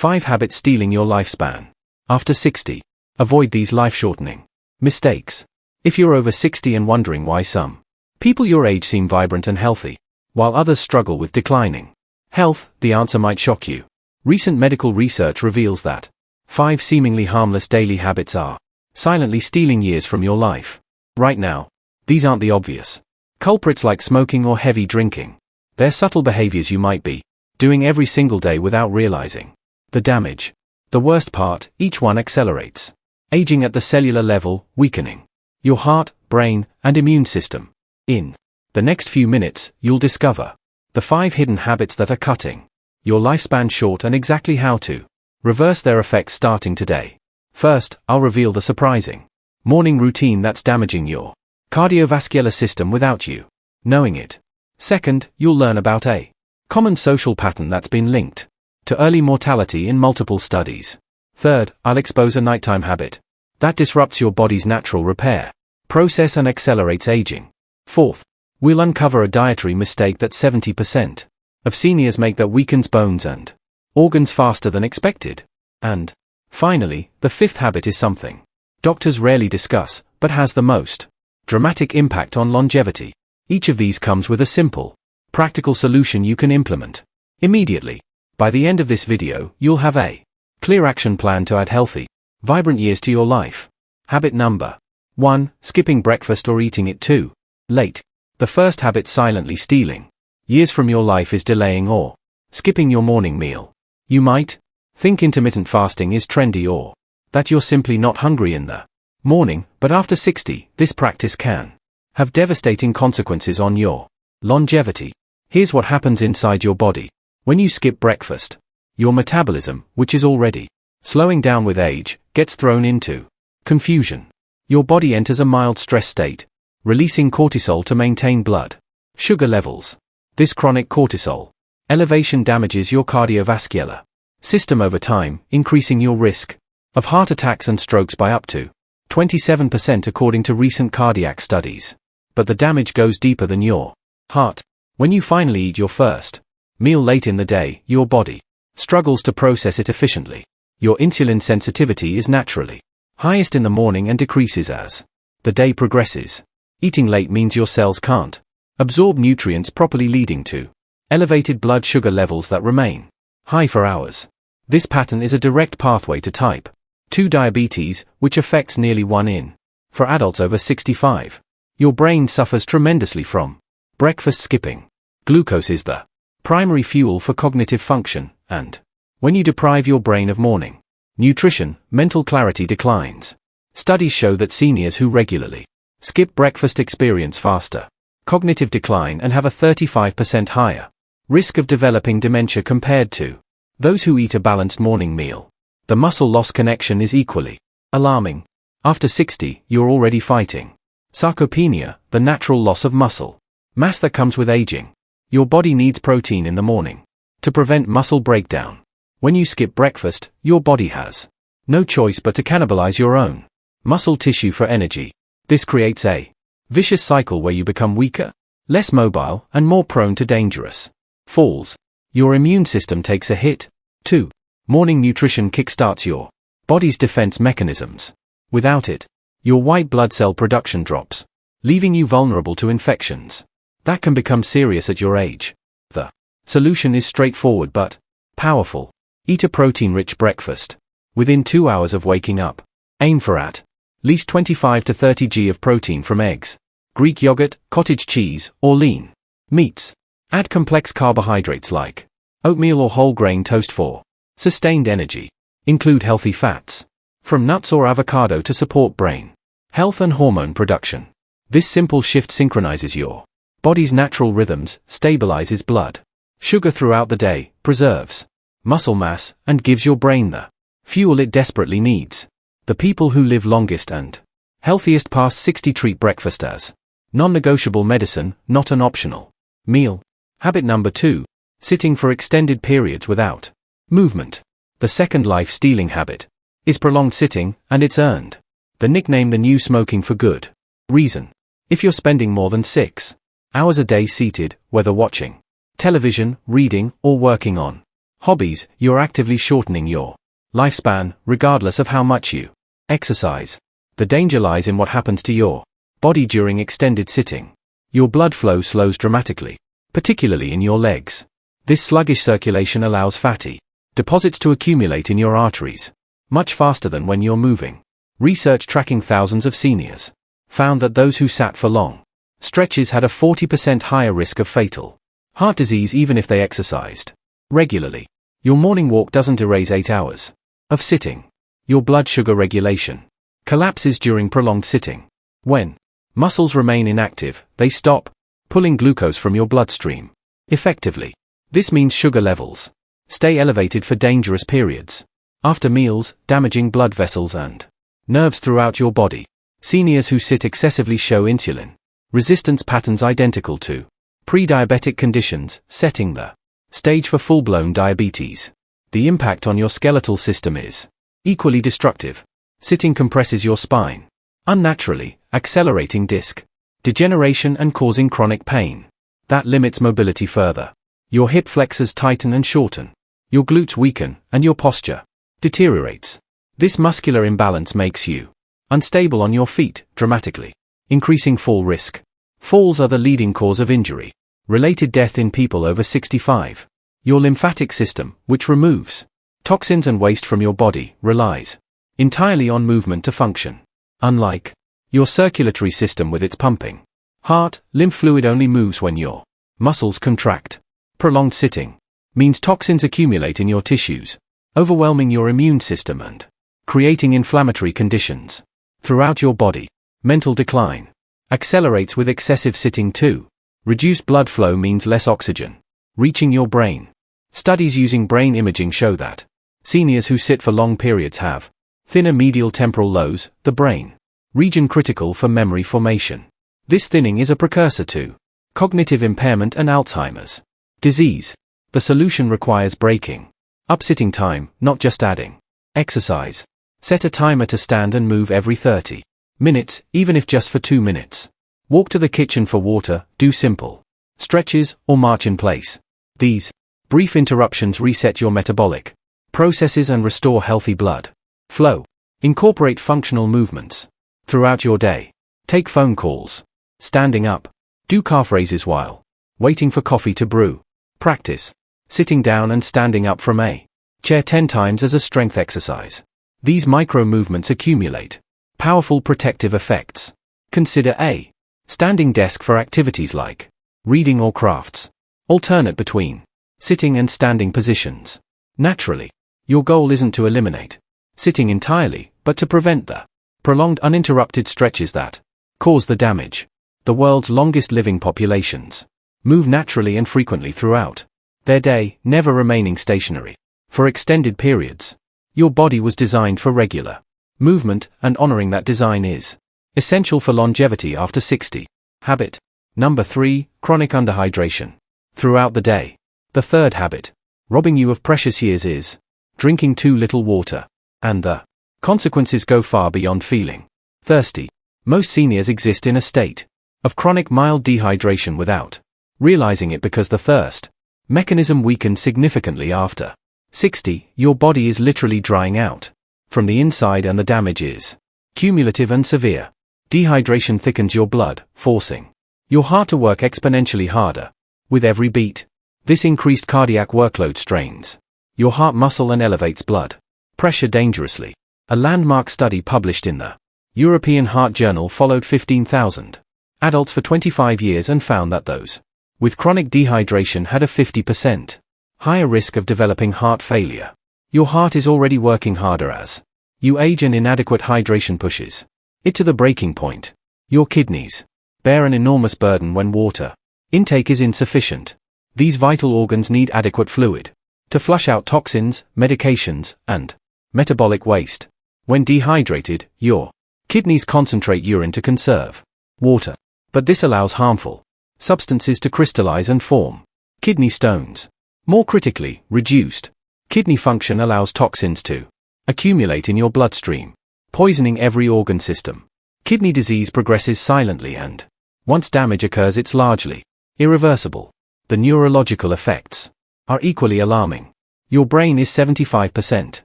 5 habits stealing your lifespan. After 60. Avoid these life-shortening mistakes. If you're over 60 and wondering why some people your age seem vibrant and healthy, while others struggle with declining health, the answer might shock you. Recent medical research reveals that 5 seemingly harmless daily habits are silently stealing years from your life. Right now, these aren't the obvious culprits like smoking or heavy drinking. They're subtle behaviors you might be doing every single day without realizing the damage. The worst part, each one accelerates aging at the cellular level, weakening your heart, brain, and immune system. In the next few minutes, you'll discover the 5 hidden habits that are cutting your lifespan short and exactly how to reverse their effects starting today. First, I'll reveal the surprising morning routine that's damaging your cardiovascular system without you knowing it. Second, you'll learn about a common social pattern that's been linked to early mortality in multiple studies. Third, I'll expose a nighttime habit that disrupts your body's natural repair process and accelerates aging. Fourth, we'll uncover a dietary mistake that 70% of seniors make that weakens bones and organs faster than expected. And finally, the 5th habit is something doctors rarely discuss, but has the most dramatic impact on longevity. Each of these comes with a simple, practical solution you can implement immediately. By the end of this video, you'll have a clear action plan to add healthy, vibrant years to your life. Habit number 1. Skipping breakfast or eating it too late. The first habit silently stealing years from your life is delaying or skipping your morning meal. You might think intermittent fasting is trendy or that you're simply not hungry in the morning, but after 60, this practice can have devastating consequences on your longevity. Here's what happens inside your body. When you skip breakfast, your metabolism, which is already slowing down with age, gets thrown into confusion. Your body enters a mild stress state, releasing cortisol to maintain blood sugar levels. This chronic cortisol elevation damages your cardiovascular system over time, increasing your risk of heart attacks and strokes by up to 27% according to recent cardiac studies. But the damage goes deeper than your heart. When you finally eat your first meal late in the day, your body struggles to process it efficiently. Your insulin sensitivity is naturally highest in the morning and decreases as the day progresses. Eating late means your cells can't absorb nutrients properly, leading to elevated blood sugar levels that remain high for hours. This pattern is a direct pathway to type 2 diabetes, which affects nearly 1 in 4 adults over 65. Your brain suffers tremendously from breakfast skipping. Glucose is the primary fuel for cognitive function, and when you deprive your brain of morning nutrition, mental clarity declines. Studies show that seniors who regularly skip breakfast experience faster cognitive decline and have a 35% higher risk of developing dementia compared to those who eat a balanced morning meal. The muscle loss connection is equally alarming. After 60, you're already fighting sarcopenia, the natural loss of muscle mass that comes with aging. Your body needs protein in the morning to prevent muscle breakdown. When you skip breakfast, your body has no choice but to cannibalize your own muscle tissue for energy. This creates a vicious cycle where you become weaker, less mobile, and more prone to dangerous falls. Your immune system takes a hit. 2. Morning nutrition kickstarts your body's defense mechanisms. Without it, your white blood cell production drops, leaving you vulnerable to infections that can become serious at your age. The solution is straightforward but powerful. Eat a protein-rich breakfast. Within 2 hours of waking up, aim for at least 25 to 30 g of protein from eggs, Greek yogurt, cottage cheese, or lean meats. Add complex carbohydrates like oatmeal or whole grain toast for sustained energy. Include healthy fats from nuts or avocado to support brain health and hormone production. This simple shift synchronizes your body's natural rhythms, stabilizes blood sugar throughout the day, preserves muscle mass, and gives your brain the fuel it desperately needs. The people who live longest and healthiest past 60 treat breakfast as non-negotiable medicine, not an optional meal. Habit number 2. Sitting for extended periods without movement. The second life-stealing habit is prolonged sitting, and it's earned the nickname the new smoking for good reason. If you're spending more than 6 hours a day seated, whether watching television, reading, or working on Hobbies, you're actively shortening your lifespan, regardless of how much you exercise. The danger lies in what happens to your body during extended sitting. Your blood flow slows dramatically, particularly in your legs. This sluggish circulation allows fatty deposits to accumulate in your arteries, much faster than when you're moving. Research tracking thousands of seniors found that those who sat for long stretches had a 40% higher risk of fatal heart disease even if they exercised regularly. Your morning walk doesn't erase 8 hours of sitting. Your blood sugar regulation collapses during prolonged sitting. When muscles remain inactive, they stop pulling glucose from your bloodstream effectively. This means sugar levels stay elevated for dangerous periods after meals, damaging blood vessels and nerves throughout your body. Seniors who sit excessively show insulin resistance patterns identical to pre-diabetic conditions, setting the stage for full-blown diabetes. The impact on your skeletal system is equally destructive. Sitting compresses your spine unnaturally, accelerating disc degeneration and causing chronic pain that limits mobility further. Your hip flexors tighten and shorten, your glutes weaken, and your posture deteriorates. This muscular imbalance makes you unstable on your feet, dramatically increasing fall risk. Falls are the leading cause of injury-related death in people over 65. Your lymphatic system, which removes toxins and waste from your body, relies entirely on movement to function. Unlike your circulatory system with its pumping heart, lymph fluid only moves when your muscles contract. Prolonged sitting means toxins accumulate in your tissues, overwhelming your immune system and creating inflammatory conditions throughout your body. Mental decline accelerates with excessive sitting too. Reduced blood flow means less oxygen reaching your brain. Studies using brain imaging show that seniors who sit for long periods have thinner medial temporal lobes, the brain region critical for memory formation. This thinning is a precursor to cognitive impairment and Alzheimer's disease. The solution requires breaking up sitting time, not just adding exercise. Set a timer to stand and move every 30 minutes, even if just for 2 minutes. Walk to the kitchen for water, do simple stretches, or march in place. These brief interruptions reset your metabolic processes and restore healthy blood flow. Incorporate functional movements throughout your day. Take phone calls standing up. Do calf raises while waiting for coffee to brew. Practice sitting down and standing up from a chair 10 times as a strength exercise. These micro movements accumulate powerful protective effects. Consider a standing desk for activities like reading or crafts. Alternate between sitting and standing positions. Naturally, your goal isn't to eliminate sitting entirely, but to prevent the prolonged uninterrupted stretches that cause the damage. The world's longest living populations move naturally and frequently throughout their day, never remaining stationary for extended periods. Your body was designed for regular movement, and honoring that design is essential for longevity after 60. Habit number 3, chronic underhydration throughout the day. The third habit, robbing you of precious years, is drinking too little water, and the consequences go far beyond feeling thirsty. Most seniors exist in a state of chronic mild dehydration without realizing it because the thirst mechanism weakens significantly after 60. Your body is literally drying out from the inside, and the damage is cumulative and severe. Dehydration thickens your blood, forcing your heart to work exponentially harder with every beat. This increased cardiac workload strains your heart muscle and elevates blood pressure dangerously. A landmark study published in the European Heart Journal followed 15,000 adults for 25 years and found that those with chronic dehydration had a 50% higher risk of developing heart failure. Your heart is already working harder as you age, and inadequate hydration pushes it to the breaking point. Your kidneys bear an enormous burden when water intake is insufficient. These vital organs need adequate fluid to flush out toxins, medications, and metabolic waste. When dehydrated, your kidneys concentrate urine to conserve water, but this allows harmful substances to crystallize and form kidney stones. More critically, reduced kidney function allows toxins to accumulate in your bloodstream, poisoning every organ system. Kidney disease progresses silently, and once damage occurs, it's largely irreversible. The neurological effects are equally alarming. Your brain is 75%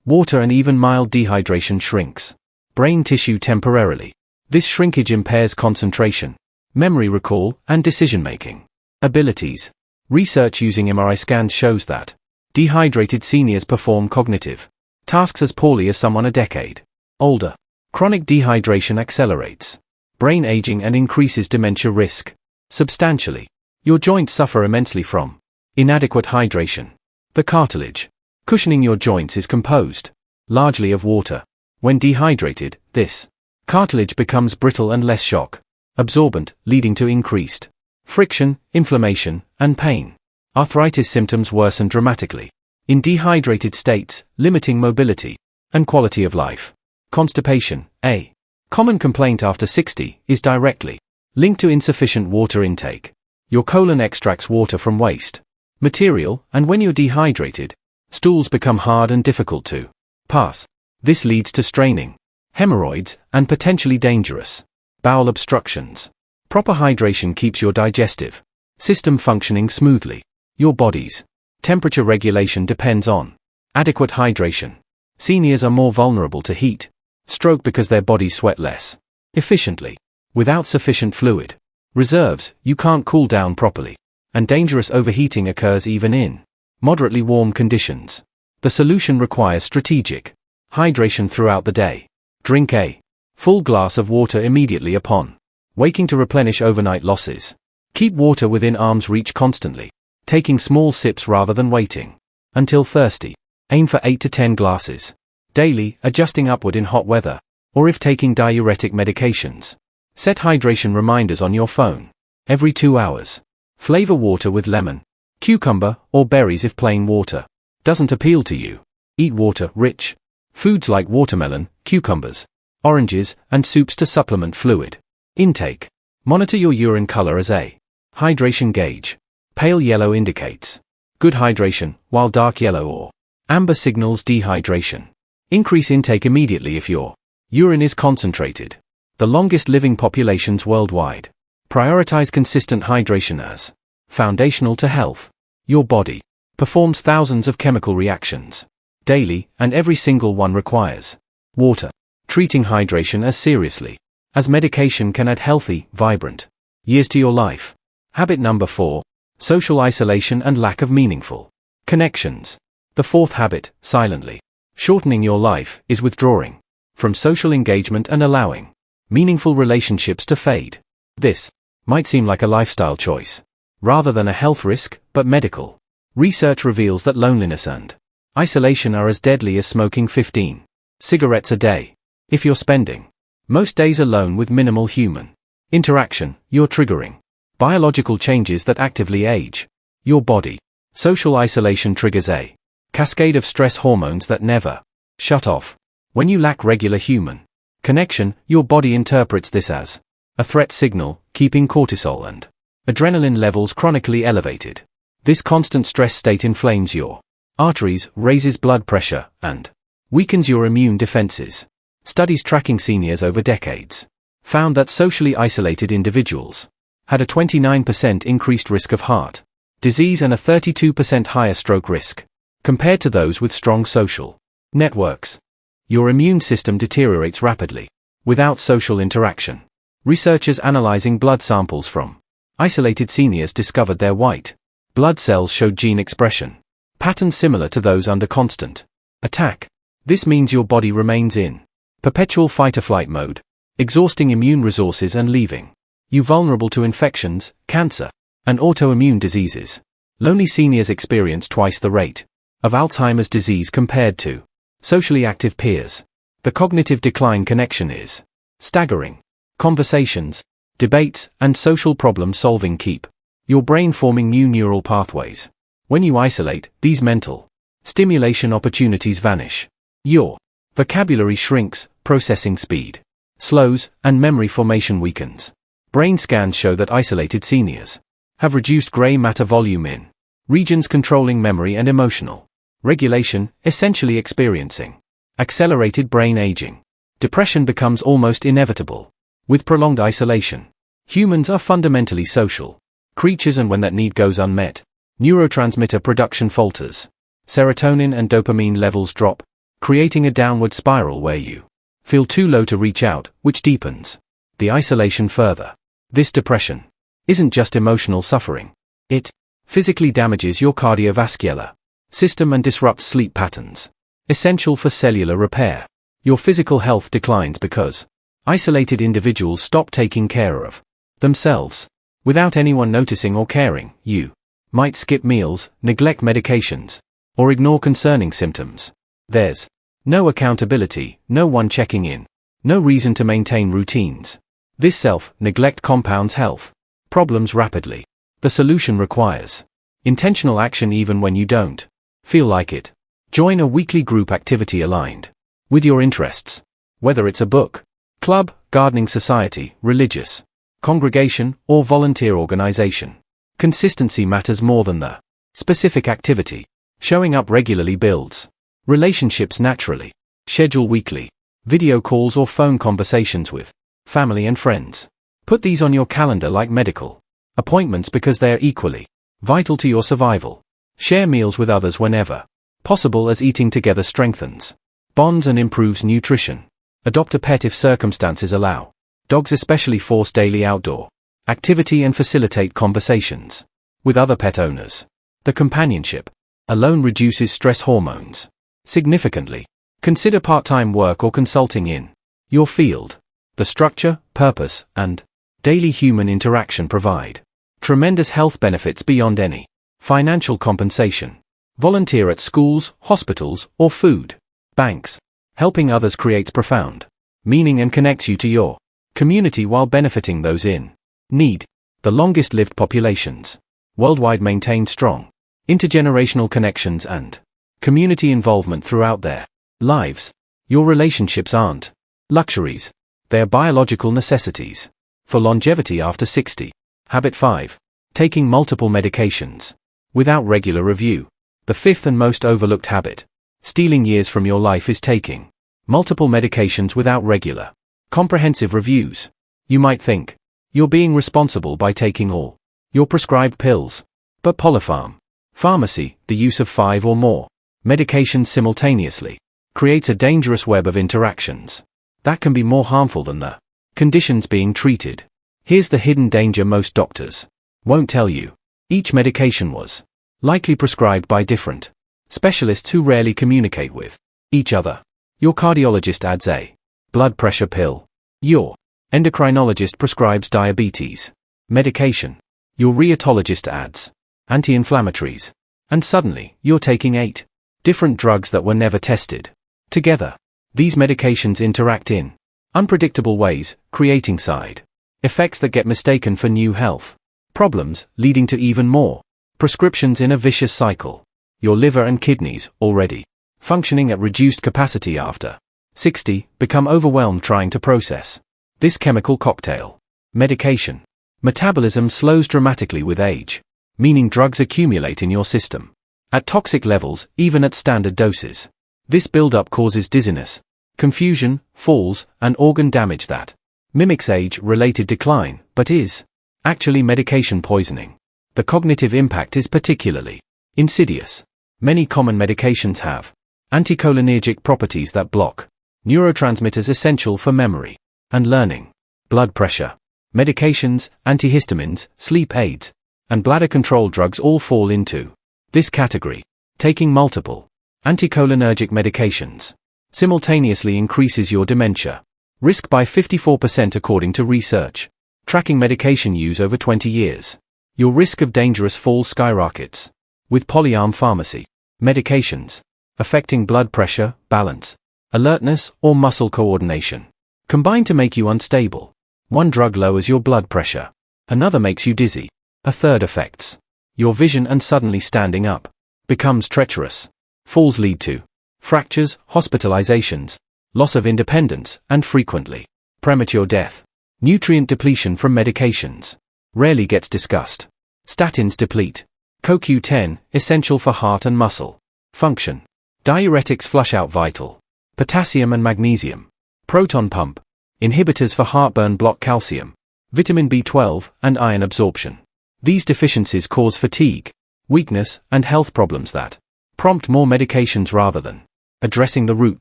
water, and even mild dehydration shrinks brain tissue temporarily. This shrinkage impairs concentration, memory recall, and decision-making abilities. Research using MRI scans shows that dehydrated seniors perform cognitive tasks as poorly as someone a decade older. Chronic dehydration accelerates brain aging and increases dementia risk substantially. Your joints suffer immensely from inadequate hydration. The cartilage cushioning your joints is composed largely of water. When dehydrated, this cartilage becomes brittle and less shock absorbent, leading to increased friction, inflammation, and pain. Arthritis symptoms worsen dramatically in dehydrated states, limiting mobility and quality of life. Constipation, a common complaint after 60, is directly linked to insufficient water intake. Your colon extracts water from waste material, and when you're dehydrated, stools become hard and difficult to pass. This leads to straining, hemorrhoids, and potentially dangerous bowel obstructions. Proper hydration keeps your digestive system functioning smoothly. Your body's temperature regulation depends on adequate hydration. Seniors are more vulnerable to heat stroke because their bodies sweat less efficiently. Without sufficient fluid reserves, you can't cool down properly, and dangerous overheating occurs even in moderately warm conditions. The solution requires strategic hydration throughout the day. Drink a full glass of water immediately upon waking to replenish overnight losses. Keep water within arm's reach constantly, taking small sips rather than waiting until thirsty. Aim for 8 to 10 glasses daily, adjusting upward in hot weather, or if taking diuretic medications. Set hydration reminders on your phone every 2 hours. Flavor water with lemon, cucumber, or berries if plain water doesn't appeal to you. Eat water-rich foods like watermelon, cucumbers, oranges, and soups to supplement fluid intake. Monitor your urine color as a hydration gauge. Pale yellow indicates good hydration, while dark yellow or amber signals dehydration. Increase intake immediately if your urine is concentrated. The longest living populations worldwide prioritize consistent hydration as foundational to health. Your body performs thousands of chemical reactions daily, and every single one requires water. Treating hydration as seriously as medication can add healthy, vibrant years to your life. Habit number 4. Social isolation and lack of meaningful connections. The fourth habit, silently shortening your life, is withdrawing from social engagement and allowing meaningful relationships to fade. This might seem like a lifestyle choice rather than a health risk, but medical research reveals that loneliness and isolation are as deadly as smoking 15 cigarettes a day. If you're spending most days alone with minimal human interaction, you're triggering biological changes that actively age your body. Social isolation triggers a cascade of stress hormones that never shut off. When you lack regular human connection, your body interprets this as a threat signal, keeping cortisol and adrenaline levels chronically elevated. This constant stress state inflames your arteries, raises blood pressure, and weakens your immune defenses. Studies tracking seniors over decades found that socially isolated individuals had a 29% increased risk of heart disease and a 32% higher stroke risk compared to those with strong social networks. Your immune system deteriorates rapidly without social interaction. Researchers analyzing blood samples from isolated seniors discovered their white blood cells showed gene expression patterns similar to those under constant attack. This means your body remains in perpetual fight-or-flight mode, exhausting immune resources and leaving you vulnerable to infections, cancer, and autoimmune diseases. Lonely seniors experience twice the rate of Alzheimer's disease compared to socially active peers. The cognitive decline connection is staggering. Conversations, debates, and social problem solving keep your brain forming new neural pathways. When you isolate, these mental stimulation opportunities vanish. Your vocabulary shrinks, processing speed slows, and memory formation weakens. Brain scans show that isolated seniors have reduced gray matter volume in regions controlling memory and emotional regulation, essentially experiencing accelerated brain aging. Depression becomes almost inevitable with prolonged isolation. Humans are fundamentally social creatures, and when that need goes unmet, neurotransmitter production falters. Serotonin and dopamine levels drop, creating a downward spiral where you feel too low to reach out, which deepens the isolation further. This depression isn't just emotional suffering. It physically damages your cardiovascular system and disrupts sleep patterns, essential for cellular repair. Your physical health declines because isolated individuals stop taking care of themselves. Without anyone noticing or caring, you might skip meals, neglect medications, or ignore concerning symptoms. There's no accountability, no one checking in, no reason to maintain routines. This self-neglect compounds health problems rapidly. The solution requires intentional action even when you don't feel like it. Join a weekly group activity aligned with your interests. Whether it's a book club, gardening society, religious congregation, or volunteer organization. Consistency matters more than the specific activity. Showing up regularly builds relationships naturally. Schedule weekly video calls or phone conversations with family and friends. Put these on your calendar like medical appointments because they are equally vital to your survival. Share meals with others whenever possible, as eating together strengthens bonds and improves nutrition. Adopt a pet if circumstances allow. Dogs especially force daily outdoor activity and facilitate conversations with other pet owners. The companionship alone reduces stress hormones significantly. Consider part-time work or consulting in your field. The structure, purpose, and daily human interaction provide tremendous health benefits beyond any financial compensation. Volunteer at schools, hospitals, or food banks. Helping others creates profound meaning and connects you to your community while benefiting those in need. The longest-lived populations worldwide maintain strong intergenerational connections and community involvement throughout their lives. Your relationships aren't luxuries, they are biological necessities for longevity after 60. Habit 5. Taking multiple medications without regular review. The fifth and most overlooked habit, stealing years from your life, is taking multiple medications without regular, comprehensive reviews. You might think you're being responsible by taking all your prescribed pills, but polypharm pharmacy, the use of 5 or more medications simultaneously, creates a dangerous web of interactions that can be more harmful than the conditions being treated. Here's the hidden danger most doctors won't tell you. Each medication was likely prescribed by different specialists who rarely communicate with each other. Your cardiologist adds a blood pressure pill. Your endocrinologist prescribes diabetes medication. Your rheumatologist adds anti-inflammatories. And suddenly, you're taking 8 different drugs that were never tested together. These medications interact in unpredictable ways, creating side effects that get mistaken for new health problems, leading to even more prescriptions in a vicious cycle. Your liver and kidneys, already functioning at reduced capacity after 60, become overwhelmed trying to process this chemical cocktail. Medication metabolism slows dramatically with age, meaning drugs accumulate in your system at toxic levels, even at standard doses. This buildup causes dizziness, confusion, falls, and organ damage that mimics age-related decline, but is actually medication poisoning. The cognitive impact is particularly insidious. Many common medications have anticholinergic properties that block neurotransmitters essential for memory and learning. Blood pressure medications, antihistamines, sleep aids, and bladder control drugs all fall into this category. Taking multiple anticholinergic medications simultaneously increases your dementia risk by 54% according to research tracking medication use over 20 years. Your risk of dangerous falls skyrockets. With polyarm pharmacy medications affecting blood pressure, balance, alertness, or muscle coordination combine to make you unstable. One drug lowers your blood pressure, another makes you dizzy, a third affects your vision, and suddenly standing up becomes treacherous. Falls lead to fractures, hospitalizations, loss of independence, and frequently premature death. Nutrient depletion from medications rarely gets discussed. Statins deplete CoQ10, essential for heart and muscle function. Diuretics flush out vital potassium and magnesium. Proton pump inhibitors for heartburn block calcium, vitamin B12, and iron absorption. These deficiencies cause fatigue, weakness, and health problems that Prompt more medications rather than addressing the root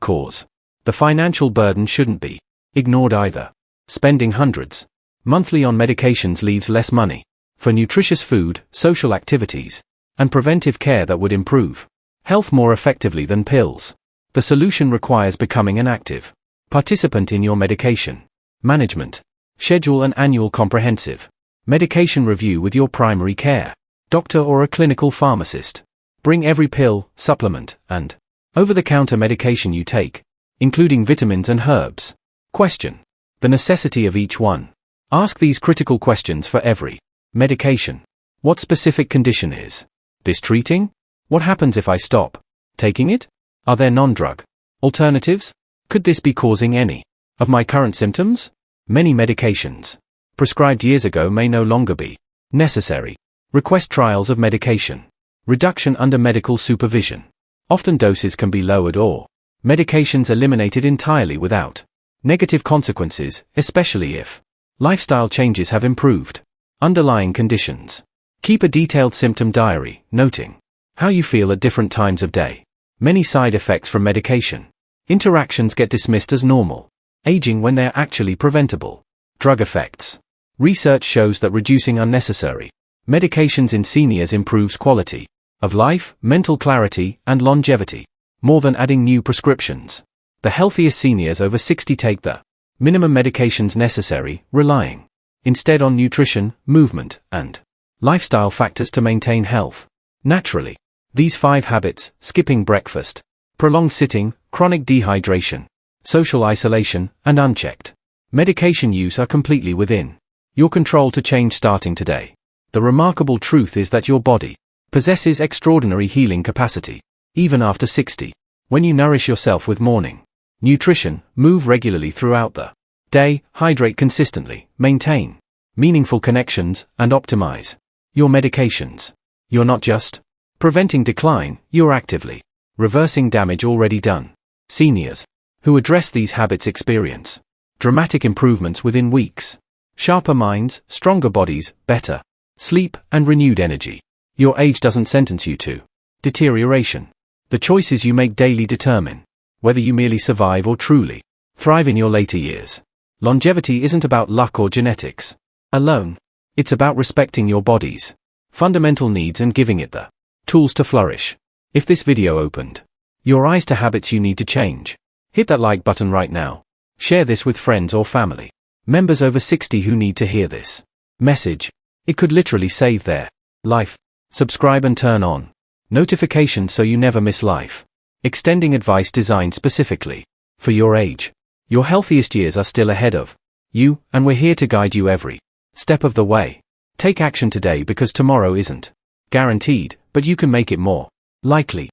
cause. The financial burden shouldn't be ignored either. Spending hundreds monthly on medications leaves less money for nutritious food, social activities, and preventive care that would improve health more effectively than pills. The solution requires becoming an active participant in your medication management. Schedule an annual comprehensive medication review with your primary care doctor or a clinical pharmacist. Bring every pill, supplement, and over-the-counter medication you take, including vitamins and herbs. Question the necessity of each one. Ask these critical questions for every medication. What specific condition is this treating? What happens if I stop taking it? Are there non-drug alternatives? Could this be causing any of my current symptoms? Many medications prescribed years ago may no longer be necessary. Request trials of medication reduction under medical supervision. Often doses can be lowered or medications eliminated entirely without negative consequences, especially if lifestyle changes have improved underlying conditions. Keep a detailed symptom diary, noting how you feel at different times of day. Many side effects from medication interactions get dismissed as normal aging when they're actually preventable. Drug effects. Research shows that reducing unnecessary medications in seniors improves quality of life, mental clarity, and longevity, more than adding new prescriptions. The healthiest seniors over 60 take the minimum medications necessary, relying instead on nutrition, movement, and lifestyle factors to maintain health naturally. These 5 habits: skipping breakfast, prolonged sitting, chronic dehydration, social isolation, and unchecked medication use are completely within your control to change starting today. The remarkable truth is that your body possesses extraordinary healing capacity, even after 60. When you nourish yourself with morning nutrition, move regularly throughout the day, hydrate consistently, maintain meaningful connections, and optimize your medications, you're not just preventing decline, you're actively reversing damage already done. Seniors who address these habits experience dramatic improvements within weeks. Sharper minds, stronger bodies, better sleep, and renewed energy. Your age doesn't sentence you to deterioration. The choices you make daily determine whether you merely survive or truly thrive in your later years. Longevity isn't about luck or genetics alone. It's about respecting your body's fundamental needs and giving it the tools to flourish. If this video opened your eyes to habits you need to change, hit that like button right now. Share this with friends or family members over 60 who need to hear this message. It could literally save their life. Subscribe and turn on notifications so you never miss life extending advice designed specifically for your age. Your healthiest years are still ahead of you, and we're here to guide you every step of the way. Take action today because tomorrow isn't guaranteed, but you can make it more likely.